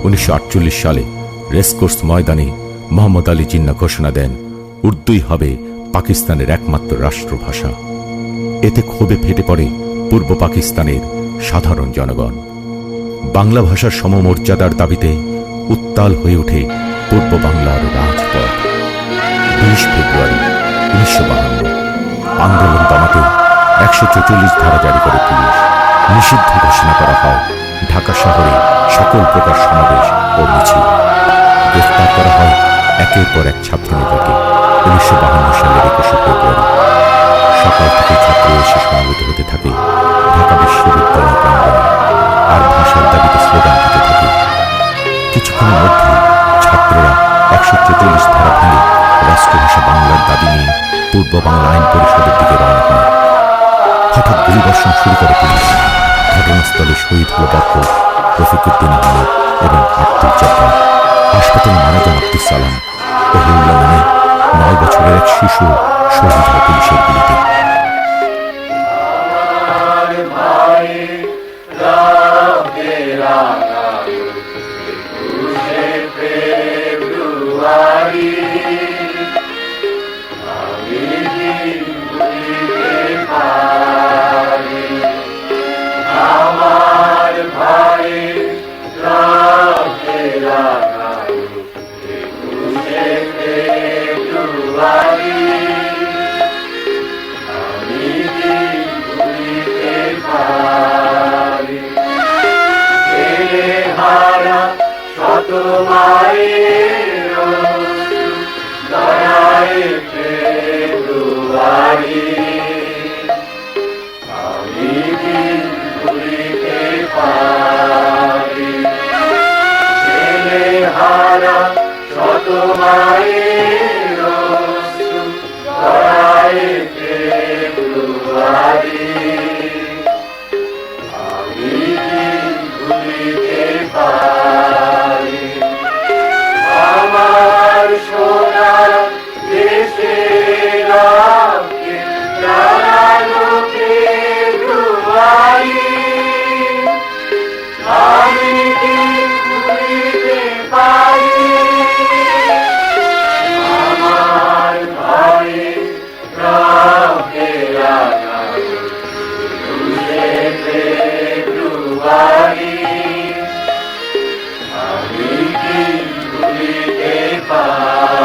1948 সালে রেসকোর্স ময়দানে মোহাম্মদ আলী জিন্না ঘোষণা দেন, উর্দুই হবে পাকিস্তানের একমাত্র রাষ্ট্রভাষা। এতে ক্ষোভে ফেটে পড়ে পূর্ব পাকিস্তানের সাধারণ জনগণ। বাংলা ভাষার সমমর্যাদার দাবিতে উত্তাল হয়ে ওঠে পূর্ব বাংলার রাজপথ। 20 ফেব্রুয়ারি 1952 আন্দোলন দমাতে 144 ধারা জারি করে পুলিশ। নিষিদ্ধ ঘোষণা করা হয় ঢাকা শহরে সকল প্রকার সমাবেশ ও মিছিল। গ্রেফতার করা হয় একের পর এক ছাত্রনেতাকে। 1952 সালের 21 ফেব্রুয়ারি সকাল থেকে ছাত্র এসে সমবেত হতে থাকে ঢাকা বিশ্ববিদ্যালয় প্রাঙ্গণে, আর ভাষার দাবিতে স্লোগান দিতে থাকে। কিছুক্ষণের মধ্যে ছাত্ররা 144 ধারা ভেঙে রাষ্ট্রভাষা বাংলার দাবি নিয়ে পূর্ব বাংলা আইন পরিষদের দিকে রওনা হয়। হঠাৎ গুলিবর্ষণ শুরু করে পুলিশ। ঘটনাস্থলে শহীদ হল বরকত, রফিকুদ্দিন আহমেদ এবং আব্দুল জব্বার। হাসপাতালে মারা যান আব্দুল সালাম ও হিউল্লা নামে 9 বছরের এক শিশু শহীদ হয় পুলিশের গুলিতে। আমি কি ভুলিতে পারি?